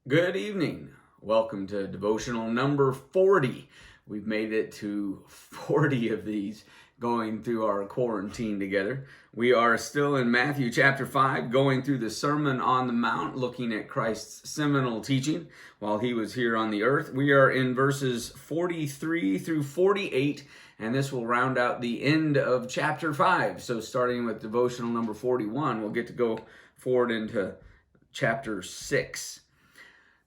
Good evening. Welcome to Devotional number 40. We've made it to 40 of these going through our quarantine together. We are still in Matthew chapter 5, going through the Sermon on the Mount, looking at Christ's seminal teaching while he was here on the earth. We are in verses 43 through 48, and this will round out the end of chapter 5. So starting with Devotional number 41, we'll get to go forward into chapter 6.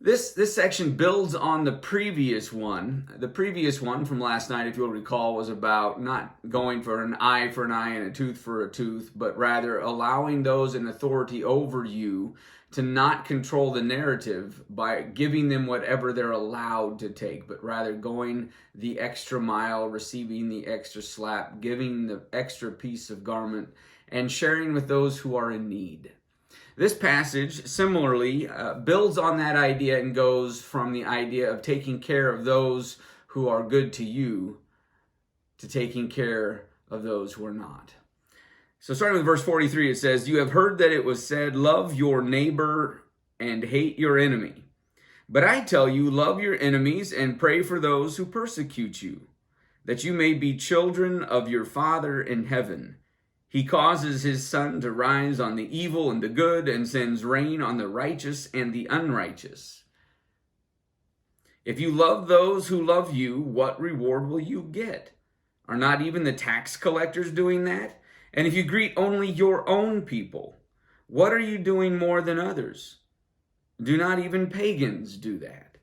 This section builds on the previous one. The previous one from last night, if you'll recall, was about not going for an eye and a tooth for a tooth, but rather allowing those in authority over you to not control the narrative by giving them whatever they're allowed to take, but rather going the extra mile, receiving the extra slap, giving the extra piece of garment, and sharing with those who are in need. This passage, similarly, builds on that idea and goes from the idea of taking care of those who are good to you to taking care of those who are not. So starting with verse 43, it says, "You have heard that it was said, 'Love your neighbor and hate your enemy.' But I tell you, love your enemies and pray for those who persecute you, that you may be children of your Father in heaven. He causes his sun to rise on the evil and the good and sends rain on the righteous and the unrighteous. If you love those who love you, what reward will you get? Are not even the tax collectors doing that? And if you greet only your own people, what are you doing more than others? Do not even pagans do that?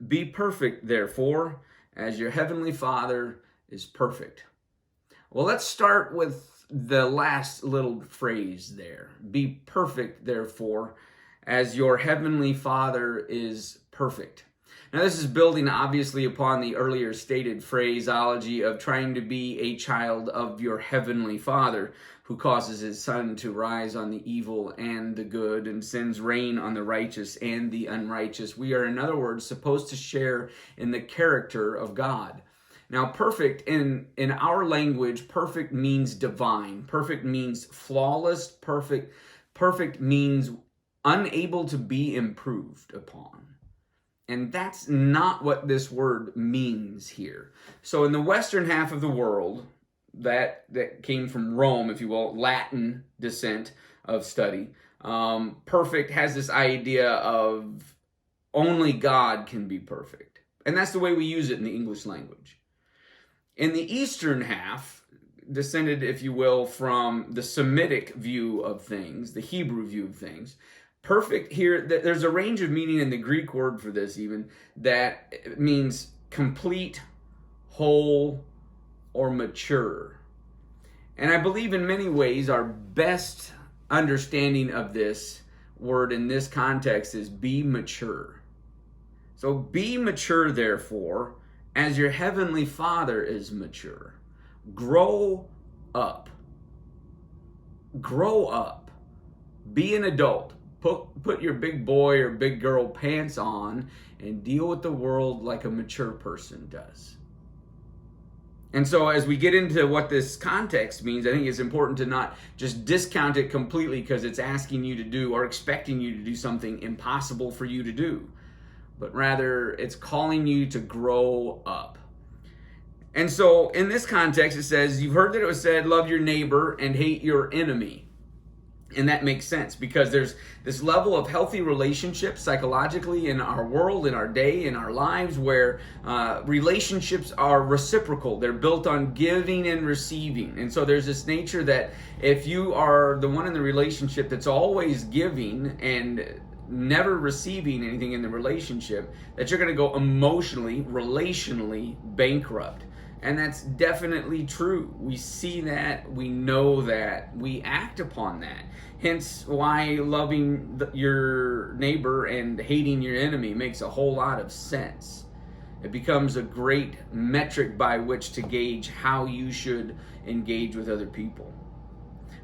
Be perfect, therefore, as your heavenly Father is perfect." Well, let's start with the last little phrase there. Be perfect, therefore, as your heavenly Father is perfect. Now, this is building obviously upon the earlier stated phraseology of trying to be a child of your heavenly Father, who causes his sun to rise on the evil and the good and sends rain on the righteous and the unrighteous. We are, in other words, supposed to share in the character of God. Now, perfect, in our language, perfect means divine. Perfect means flawless. Perfect means unable to be improved upon. And that's not what this word means here. So in the western half of the world, that came from Rome, if you will, Latin descent of study, perfect has this idea of only God can be perfect. And that's the way we use it in the English language. In the eastern half, descended, if you will, from the Semitic view of things, the Hebrew view of things, perfect here, there's a range of meaning in the Greek word for this even, that means complete, whole, or mature. And I believe in many ways our best understanding of this word in this context is be mature. So be mature, therefore, as your heavenly Father is mature. Grow up. Grow up. Be an adult. Put your big boy or big girl pants on and deal with the world like a mature person does. And so as we get into what this context means, I think it's important to not just discount it completely because it's asking you to do or expecting you to do something impossible for you to do, but rather it's calling you to grow up. And so in this context, it says, you've heard that it was said, love your neighbor and hate your enemy. And that makes sense because there's this level of healthy relationships psychologically in our world, in our day, in our lives, where relationships are reciprocal. They're built on giving and receiving. And so there's this nature that if you are the one in the relationship that's always giving and never receiving anything in the relationship, that you're going to go emotionally, relationally bankrupt. And that's definitely true. We see that, we know that, we act upon that. Hence why loving your neighbor and hating your enemy makes a whole lot of sense. It becomes a great metric by which to gauge how you should engage with other people.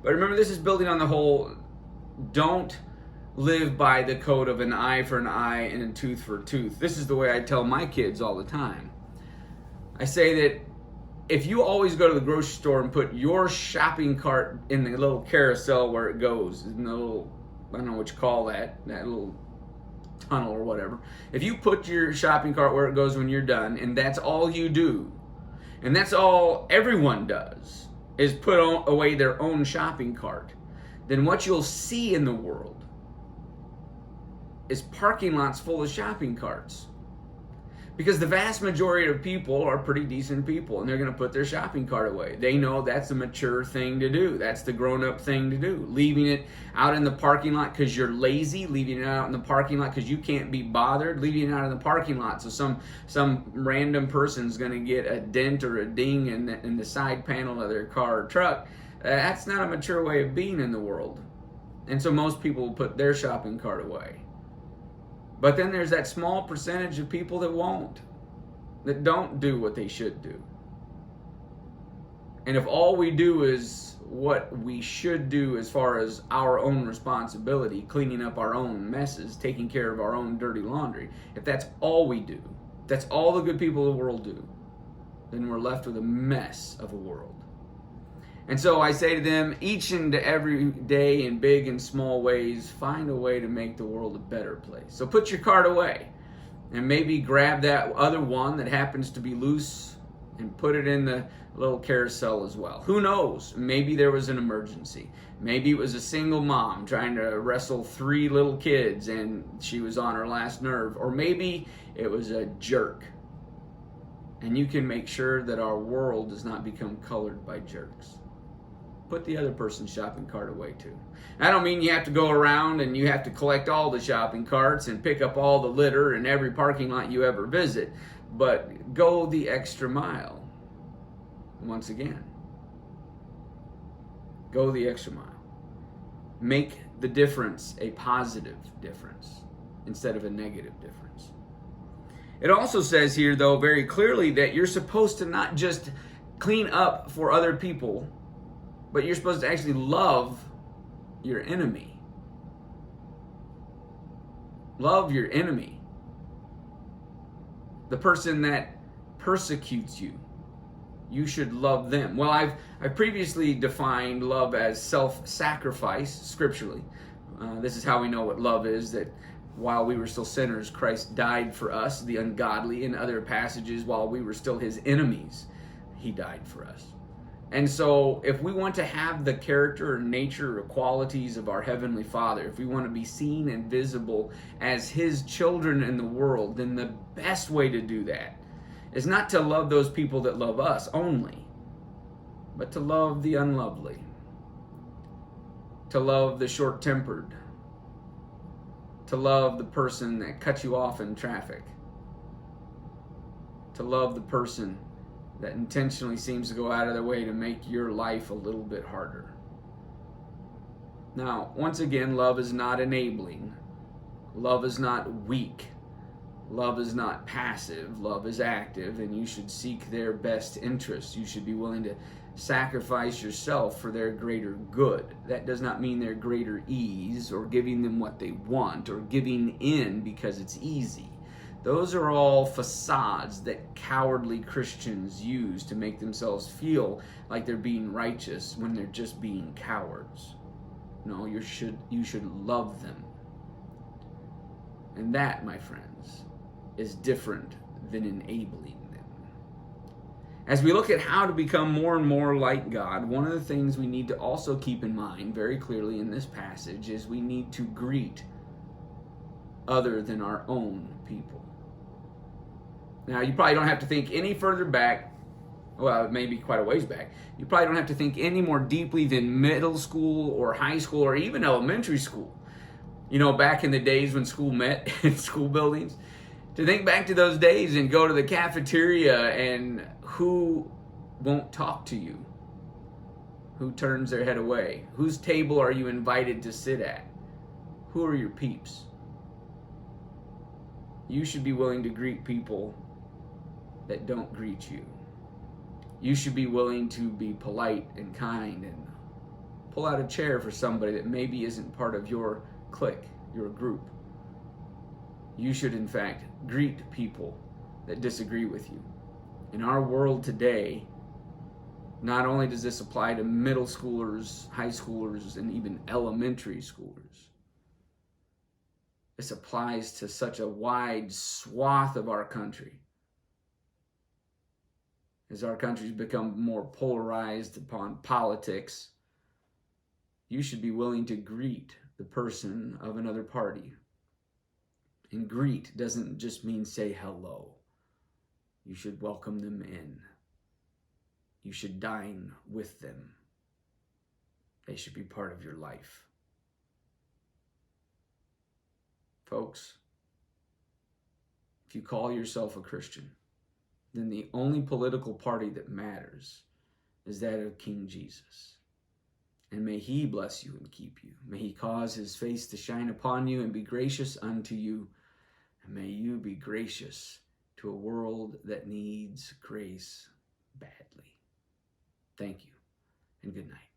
But remember, this is building on the whole, don't live by the code of an eye for an eye and a tooth for a tooth. This is the way I tell my kids all the time. I say that if you always go to the grocery store and put your shopping cart in the little carousel where it goes, in the little, I don't know what you call that little tunnel or whatever, if you put your shopping cart where it goes when you're done, and that's all you do, and that's all everyone does, is put away their own shopping cart, then what you'll see in the world is parking lots full of shopping carts. Because the vast majority of people are pretty decent people, and they're going to put their shopping cart away. They know that's the mature thing to do. That's the grown-up thing to do. Leaving it out in the parking lot because you're lazy, leaving it out in the parking lot because you can't be bothered, leaving it out in the parking lot so some random person's going to get a dent or a ding in the side panel of their car or truck. That's not a mature way of being in the world. And so most people will put their shopping cart away. But then there's that small percentage of people that won't, that don't do what they should do. And if all we do is what we should do as far as our own responsibility, cleaning up our own messes, taking care of our own dirty laundry, if that's all we do, if that's all the good people of the world do, then we're left with a mess of a world. And so I say to them, each and every day in big and small ways, find a way to make the world a better place. So put your cart away and maybe grab that other one that happens to be loose and put it in the little carousel as well. Who knows? Maybe there was an emergency. Maybe it was a single mom trying to wrestle 3 little kids and she was on her last nerve. Or maybe it was a jerk. And you can make sure that our world does not become colored by jerks. Put the other person's shopping cart away too. I don't mean you have to go around and you have to collect all the shopping carts and pick up all the litter in every parking lot you ever visit, but go the extra mile. Once again, go the extra mile. Make the difference a positive difference instead of a negative difference. It also says here, though, very clearly that you're supposed to not just clean up for other people, but you're supposed to actually love your enemy. Love your enemy. The person that persecutes you. You should love them. Well, I've previously defined love as self-sacrifice scripturally. This is how we know what love is, that while we were still sinners, Christ died for us, the ungodly. In other passages, while we were still his enemies, he died for us. And so if we want to have the character or nature or qualities of our Heavenly Father, if we want to be seen and visible as his children in the world, then the best way to do that is not to love those people that love us only, but to love the unlovely, to love the short-tempered, to love the person that cuts you off in traffic, to love the person that intentionally seems to go out of their way to make your life a little bit harder. Now, once again, love is not enabling. Love is not weak. Love is not passive. Love is active, and you should seek their best interests. You should be willing to sacrifice yourself for their greater good. That does not mean their greater ease or giving them what they want or giving in because it's easy. Those are all facades that cowardly Christians use to make themselves feel like they're being righteous when they're just being cowards. No, you should love them. And that, my friends, is different than enabling them. As we look at how to become more and more like God, one of the things we need to also keep in mind very clearly in this passage is we need to greet other than our own people. Now, you probably don't have to think any further back, well, maybe quite a ways back. You probably don't have to think any more deeply than middle school or high school or even elementary school. You know, back in the days when school met in school buildings. To think back to those days and go to the cafeteria and who won't talk to you? Who turns their head away? Whose table are you invited to sit at? Who are your peeps? You should be willing to greet people that don't greet you. You should be willing to be polite and kind and pull out a chair for somebody that maybe isn't part of your clique, your group. You should, in fact, greet people that disagree with you. In our world today, not only does this apply to middle schoolers, high schoolers, and even elementary schoolers, This applies to such a wide swath of our country. As our country's become more polarized upon politics, you should be willing to greet the person of another party. And greet doesn't just mean say hello. You should welcome them in. You should dine with them. They should be part of your life. Folks, if you call yourself a Christian, then the only political party that matters is that of King Jesus. And may he bless you and keep you. May he cause his face to shine upon you and be gracious unto you. And may you be gracious to a world that needs grace badly. Thank you, and good night.